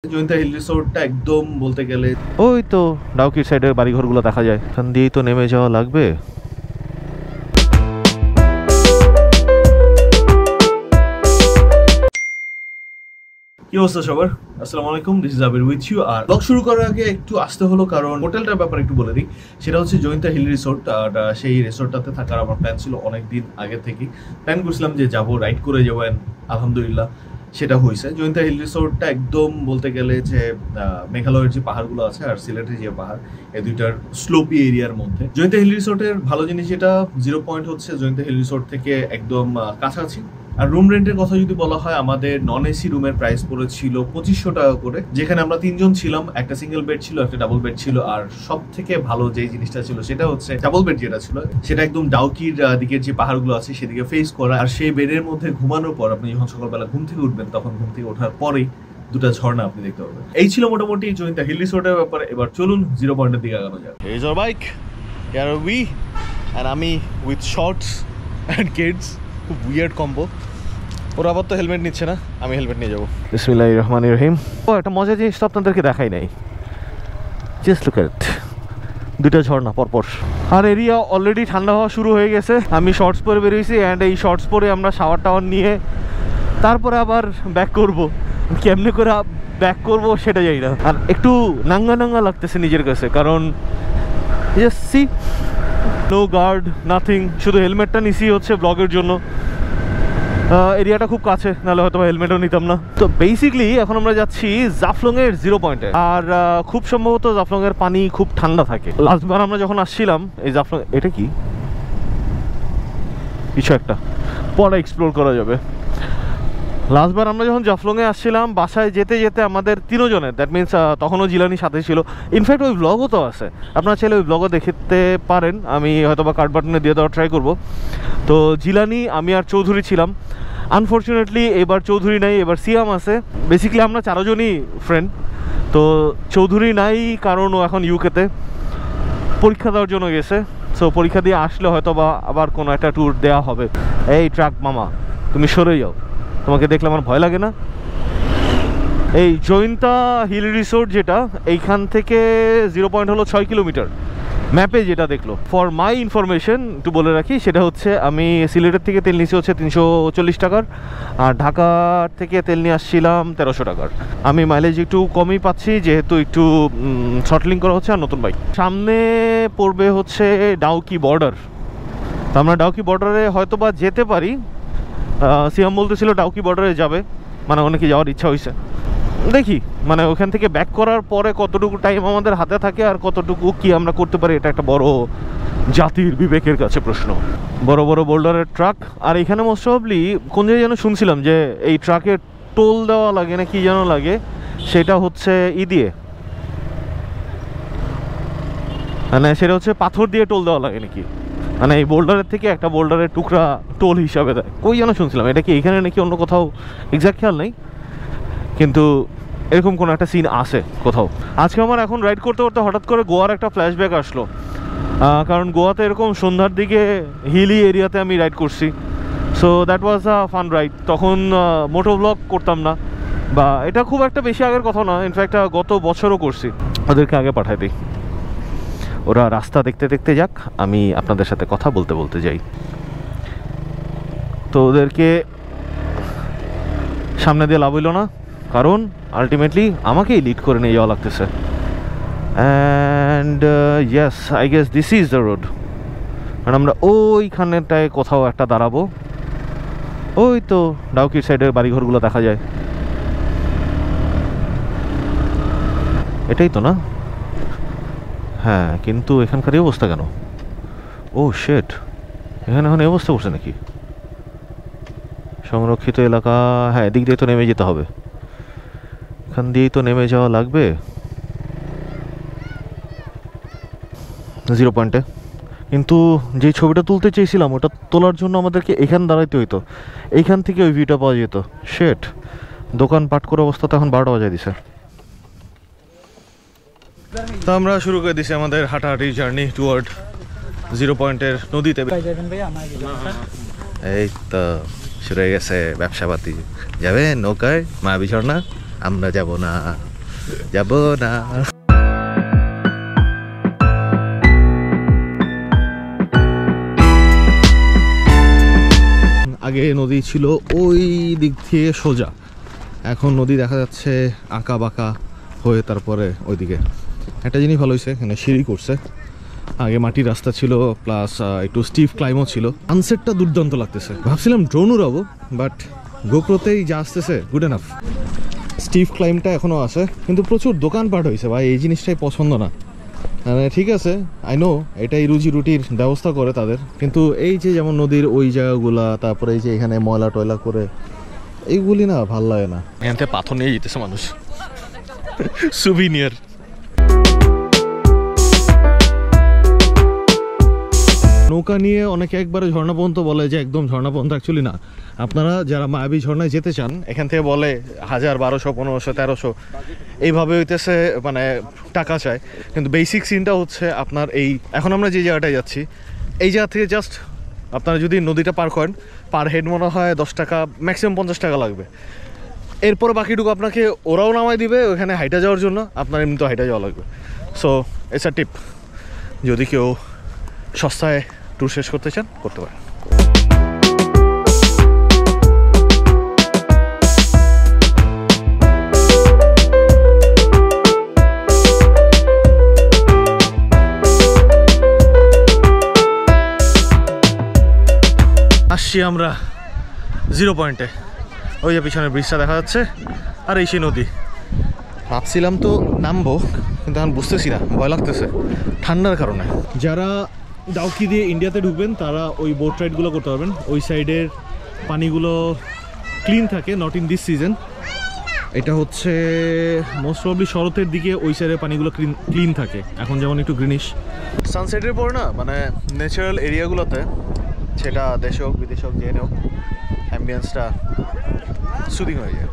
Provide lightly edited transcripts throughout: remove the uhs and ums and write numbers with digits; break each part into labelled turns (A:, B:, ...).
A: Jayanta hill রিসোর্টটা একদম বলতে গেলে
B: ওই তো ডাউকির সাইডের বাড়িঘরগুলো দেখা যায়, এখান দিয়েই তো নেমে যাওয়া লাগবে।
A: কি অবস্থা সবার? আসসালামু আলাইকুম, this is Abir with you. আর ব্লগ শুরু করার আগে একটু আসতে হলো কারণ হোটেলটার ব্যাপারে একটু বলে দিই। সেটা হচ্ছে জয়ন্তা হিল রিসোর্ট। আর সেই রিসোর্টটাতে থাকার আমার প্ল্যান ছিল অনেক দিন আগে থেকেই। প্ল্যান করছিলাম যে যাবো, রাইড করে যাবো, আলহামদুলিল্লাহ সেটা হয়েছে। জয়ন্তা হিল রিসোর্টটা একদম বলতে গেলে যে মেঘালয়ের যে পাহাড়গুলো আছে আর সিলেটের যে পাহাড়, এই দুইটার স্লোপি এরিয়ার মধ্যে। জয়ন্তা হিল রিসোর্টের ভালো জিনিস যেটা, 0 পয়েন্ট হচ্ছে জয়ন্তা হিল রিসোর্ট থেকে একদম কাছাকাছি। আর রুম রেন্টের কথা যদি বলা হয়, আমাদের নন এসি রুমের প্রাইস পড়েছিল 2500 টাকা করে, যেখানে আমরা 3 জন ছিলাম। একটা সিঙ্গেল বেড ছিল, একটা ডাবল বেড ছিল। আর সব থেকে ভালো যে জিনিসটা ছিল সেটা হচ্ছে ডাবল বেড যেটা ছিল সেটা একদম ডাউকির দিকের যে পাহাড়গুলো আছে সেদিকে ফেস করা। আর সেই বেডের মধ্যে ঘুমানোর পর আপনি যখন সকালবেলা ঘুম থেকে উঠবেন, তখন ঘুম থেকে ওঠার পরেই দুটা ঝর্ণা আপনি দেখতে পাবেন। এই ছিল মোটামুটি জয়ন্তা হিল রিসোর্টের ব্যাপারে। এবার চলুন 0 পয়েন্টের দিকে আগানো যাক।
B: Here's our bike, here are we, and আমি with shorts and kids, খুব weird combo। ওরা আবার তো হেলমেট নিচ্ছে না, আমি হেলমেট নিয়ে যাবো। বিসমিল্লাহির রহমানির রহিম। ও একটা মজার জিনিস তো আপনাদেরকে দেখাই নাই, জাস্ট লুক এট দুটা ঝর্ণা পরপর। আর এরিয়া অলরেডি ঠান্ডা হওয়া শুরু হয়ে গেছে। আমি শর্টস পরে বেরিয়েছি, অ্যান্ড এই শর্টস পরে আমরা শাওয়ার টাওয়ার নিয়ে তারপরে আবার ব্যাক করব। কেমনে করে ব্যাক করব সেটা জানি না। আর একটু নাঙ্গা নাঙ্গা লাগতেছে নিজের কাছে, কারণ সি নো গার্ড নাথিং, শুধু হেলমেটটা নিছি হচ্ছে ব্লগের জন্য। এরিয়াটা খুব কাছে, নাহলে হয়তো হেলমেটও নিতাম না। তো বেসিকলি এখন আমরা যাচ্ছি জাফলংয়ের 0 পয়েন্টে। আর খুব সম্ভবত জাফলংয়ের পানি খুব ঠান্ডা থাকে। লাস্টবার আমরা যখন আসছিলাম এই জাফলং, এটা কি কিছু একটা পরে এক্সপ্লোর করা যাবে। লাস্টবার আমরা যখন জাফলংয়ে আসছিলাম, বাসায় যেতে যেতে আমাদের 3 জনের, দ্যাট মিনস তখনও জিলানি সাথে ছিল। ইনফ্যাক্ট ওই ব্লগও তো আছে, আপনারা চাইলে ওই ব্লগও দেখতে পারেন। আমি হয়তো বা কার্ড বাটনে দিয়ে দেওয়ার ট্রাই করবো। তো জিলানি, আমি আর চৌধুরী ছিলাম। আনফর্চুনেটলি এবার চৌধুরী নাই, এবার সিয়াম আছে। বেসিক্যালি আমরা 4 জনই ফ্রেন্ড। তো চৌধুরী নাই কারণ ও এখন ইউকেতে পরীক্ষা দেওয়ার জন্য গেছে। সো পরীক্ষা দিয়ে আসলে হয়তো বা আবার কোনো একটা ট্যুর দেওয়া হবে। এই ট্রাক মামা, তুমি সরে যাও, তোমাকে দেখলে আমার ভয় লাগে না? এই জয়ন্তা হিল রিসোর্ট যেটা, এইখান থেকে 0 পয়েন্ট হলো 6 কিলোমিটার ম্যাপে যেটা দেখলো। ফর মাই ইনফরমেশন একটু বলে রাখি, সেটা হচ্ছে আমি সিলেটের থেকে তেল নিয়েছি হচ্ছে 340 টাকার, আর ঢাকার থেকে তেল নিয়ে আসছিলাম 1300 টাকার। আমি মাইলেজ একটু কমই পাচ্ছি, যেহেতু একটু শর্টলিং করা হচ্ছে আর নতুন বাইক। সামনে পড়বে হচ্ছে ডাউকি বর্ডার। তো আমরা ডাউকি বর্ডারে হয়তো বা যেতে পারি। সিয়াম বলতেছিল ডাউকি বর্ডারে যাবে, মানে অনেকে যাওয়ার ইচ্ছা হয়েছে। দেখি মানে ওখান থেকে ব্যাক করার পরে কতটুকু টাইম আমাদের হাতে থাকে আর কতটুকু কি আমরা করতে পারি, এটা একটা বড় জাতির বিবেকের কাছে প্রশ্ন। বড় বড় বোল্ডারের ট্রাক। আর এখানে মোস্ট প্রবাবলি কোন জায়গায় যেন শুনছিলাম যে এই ট্রাকে টোল দেওয়া লাগে না কি যেন লাগে, সেটা হচ্ছে দিয়ে মানে সেটা হচ্ছে পাথর দিয়ে টোল দেওয়া লাগে নাকি, মানে এই বোল্ডারের থেকে একটা বোল্ডারের টুকরা টোল হিসাবে দেয়। কই যেন শুনছিলাম, এটা কি এখানে নাকি অন্য কোথাও এক্সাক্ট খেয়াল নেই, কিন্তু এরকম কোনো একটা সিন আসে কোথাও। আজকে আমার এখন রাইড করতে করতে হঠাৎ করে গোয়ার একটা ফ্ল্যাশব্যাক আসলো। কারণ গোয়াতে এরকম সন্ধ্যার দিকে হিলি এরিয়াতে আমি রাইড করছি। So that was a fun ride. তখন মোটো ব্লগ করতাম না, বা এটা খুব একটা বেশি আগের কথা না, ইনফ্যাক্ট গত বছরও করছি। ওদেরকে আগে পাঠাই দিই, ওরা রাস্তা দেখতে দেখতে যাক, আমি আপনাদের সাথে কথা বলতে বলতে যাই। তো ওদেরকে সামনে দিয়ে লাভ হইল না, কারণ আলটিমেটলি আমাকেই লিড করে নিয়ে যাওয়া লাগতেছে। And yes, I guess this is the road. আর আমরা ওইখানেটায় কোথাও একটা দাঁড়াবো। ওই তো ডাউকির সাইডের বাড়িঘরগুলো দেখা যায়, এটাই তো না? হ্যাঁ, কিন্তু এখানকার এই অবস্থা কেন? ও শেট, এখানে এখন এই অবস্থা করছে নাকি? সংরক্ষিত এলাকা, হ্যাঁ এদিক দিয়ে তো নেমে যেতে হবে, এখান দিয়েই তো নেমে যাওয়া লাগবে 0 পয়েন্টে। কিন্তু যেই ছবিটা তুলতে চেয়েছিলাম ওটা তোলার জন্য আমাদেরকে এখান দাঁড়াইতে হইতো, এইখান থেকে ওই ভিউটা পাওয়া যেত। শেট, দোকান পাট করে অবস্থা তো এখন 12টা বাজায় দিছে। তো আমরা শুরু করে দিছি আমাদের হাঁটাহাঁটি জার্নি টুয়ার্ড 0 পয়েন্টের নদীতে। এই তো শুরু হয়ে গেছে ব্যবসাপাতি। যাবে নৌকায় মায়াবী ঝর্ণা? আমরা যাব না। যাব না। আগে নদী ছিল ওই দিক থেকে সোজা, এখন নদী দেখা যাচ্ছে আঁকা বাঁকা হয়ে তারপরে ওইদিকে। একটা জিনিস ভালো হয়েছে, এখানে সিঁড়ি করছে। আগে মাটির রাস্তা ছিল, প্লাস একটু স্টিভ ক্লাইমও ছিল। সানসেটটা দুর্দান্ত লাগতেছে। ভাবছিলাম ড্রোন উড়াবো, বাট গোপ্রোতেই যা আসতেছে গুড এনাফ। স্টিভ ক্লাইমটা এখনও আছে, কিন্তু প্রচুর দোকানপাট হয়েছে ভাই, এই জিনিসটাই পছন্দ না। মানে ঠিক আছে, আই নো এটাই রুজি রুটির ব্যবস্থা করে তাদের, কিন্তু এই যে যেমন নদীর ওই জায়গাগুলা, তারপরে এই যে এখানে ময়লা টয়লা করে, এইগুলি না ভাল লাগে না। এখান থেকে পাথর নিয়ে যেতেছে মানুষ, সুভিনিয়ার। নৌকা নিয়ে অনেকে একবারে ঝর্ণা পর্যন্ত বলে, যে একদম ঝর্ণা পর্যন্ত অ্যাকচুয়ালি না। আপনারা যারা মায়াবী ঝর্ণায় যেতে চান, এখান থেকে বলে 1000, 1200, 1500, 1300 এইভাবে হইতেছে, মানে টাকা চায়। কিন্তু বেসিক সিনটা হচ্ছে আপনার এই, এখন আমরা যে জায়গাটায় যাচ্ছি, এই জায়গা থেকে জাস্ট আপনারা যদি নদীটা পার করেন, পার হেড মনে হয় 10 টাকা, ম্যাক্সিমাম 50 টাকা লাগবে। এরপর বাকিটুকু আপনাকে ওরাও নামাই দিবে ওখানে হাইটা যাওয়ার জন্য, আপনার এমনি তো হাইটা যাওয়া লাগবে। সো ইটস আ টিপ, যদি কেউ সস্তায় ট্যুর শেষ করতে চান করতে পারেন। আসছি আমরা 0 পয়েন্টে, ওই যে পিছনে ব্রিজটা দেখা যাচ্ছে, আর এই সেই নদী। ভাবছিলাম তো নামবো, কিন্তু এখন বুঝতেছি না, ভয় লাগতেছে ঠান্ডার কারণে। যারা ডাউকি দিয়ে ইন্ডিয়াতে ঢুকবেন তারা ওই বোট রাইডগুলো করতে পারবেন। ওই সাইডের পানিগুলো ক্লিন থাকে, নট ইন দিস সিজন। এটা হচ্ছে মোস্ট প্রবলি শরতের দিকে ওই সাইডের পানিগুলো ক্লিন থাকে, এখন যেমন একটু গ্রিনিশ। সানসেটের পর না, মানে ন্যাচারাল এরিয়াগুলোতে, সেটা দেশে হোক বিদেশে হোক, জেনে হোক, অ্যাম্বিয়েন্সটা সুদিং হয়ে যায়।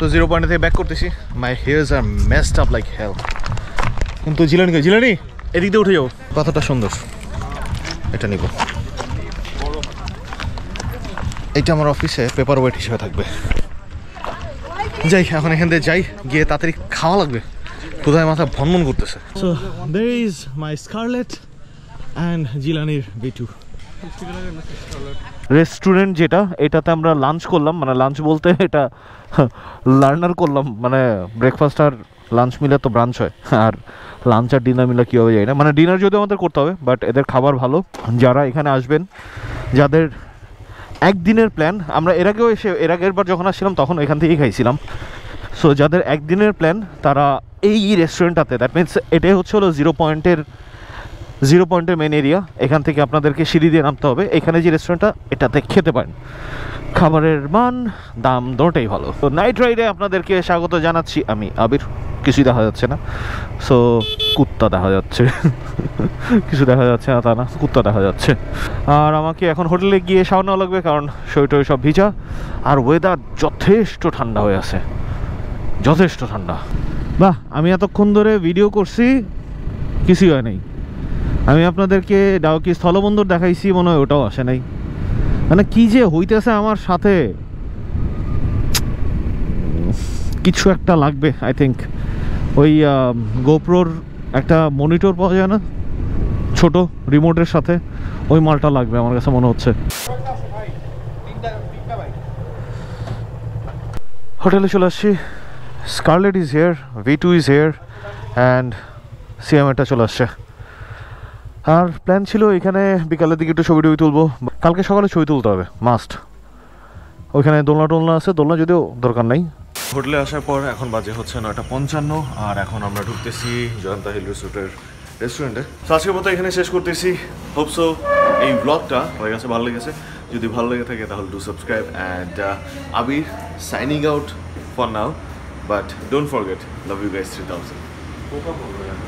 B: তো 0 পয়েন্ট থেকে ব্যাক করতেছি। মাই হেয়ার্স আর মেসড আপ লাইক হেল। কিন্তু জিলানি এদিক দিয়ে উঠে যাও, কথাটা সুন্দর, এটা নিব। এইটা আমার অফিসে পেপার ওয়েট হিসেবে থাকবে। যাই, এখন এখান থেকে যাই, গিয়ে তাড়াতাড়ি খাওয়া লাগবে, কোথায় মাথা ভনমন করতেছে। So there is my Scarlett and জিলানির B2 রেস্টুরেন্ট, যেটা এটাতে আমরা লাঞ্চ করলাম। মানে লাঞ্চ বলতে এটা লার্নার করলাম, মানে ব্রেকফাস্ট আর লাঞ্চ মিলে তো ব্রাঞ্চ হয়, আর লাঞ্চ আর ডিনার মিলে কী হবে যাই না। মানে ডিনার যদিও আমাদের করতে হবে, বাট এদের খাবার ভালো। যারা এখানে আসবেন, যাদের একদিনের প্ল্যান, আমরা এর আগের বার যখন আসছিলাম তখন এখান থেকেই খাইছিলাম। সো যাদের একদিনের প্ল্যান, তারা এই রেস্টুরেন্টটাতে, দ্যাট মিনস এটাই হচ্ছে হলো 0 পয়েন্টের মেন এরিয়া। এখান থেকে আপনাদেরকে সিঁড়ি দিয়ে নামতে হবে। এখানে যে রেস্টুরেন্টটা, এটাতে খেতে পারেন। খাবারের মান, দাম দুটোই ভালো। তো নাইট রাইডে আপনাদেরকে স্বাগত জানাচ্ছি আমি আবির। কিছুই দেখা যাচ্ছে না, সো কুত্তা দেখা যাচ্ছে। কিছু দেখা যাচ্ছে না তা না, কুত্তা দেখা যাচ্ছে। আর আমাকে এখন হোটেলে গিয়ে শাওয়ার নেওয়া লাগবে, কারণ শরীর সব ভিজা, আর ওয়েদার যথেষ্ট ঠান্ডা হয়ে আছে, যথেষ্ট ঠান্ডা। বাহ, আমি এতক্ষণ ধরে ভিডিও করছি, কিছুই হয় নাই। আমি আপনাদেরকে ডাউকি স্থলবন্দর দেখাইছি, মনে হয় ওটাও আসে নাই। মানে কি যে হইতেছে আমার সাথে, কিছু একটা লাগবে আই থিঙ্ক। ওই গোপ্রোর একটা মনিটর পাওয়া যায় না, ছোট রিমোটের সাথে, ওই মালটা লাগবে আমার কাছে মনে হচ্ছে। হোটেলে চলে আসছি। Scarlett is here, V2 is here, and সিএমএটা চলে আসছে। আর প্ল্যান ছিল এখানে বিকালের দিকে একটু ছবি তুলবো, কালকে সকালে ছবি তুলতে হবে মাস্ট। ওইখানে দোলনা আছে, দোলনা যদিও দরকার নাই। হোটেলে আসার পর এখন বাজে হচ্ছে 9:55, আর এখন আমরা ঢুকতেছি জয়ন্তা হিল রিসোর্টের রেস্টুরেন্টে। তো আজকের মতো এখানে শেষ করতেছি। হোপসো এই ব্লগটা হয়ে গেছে, ভালো লেগেছে। যদি ভালো লেগে থাকে তাহলে do subscribe, and Abir signing out for now.
A: But don't forget love you guys 3000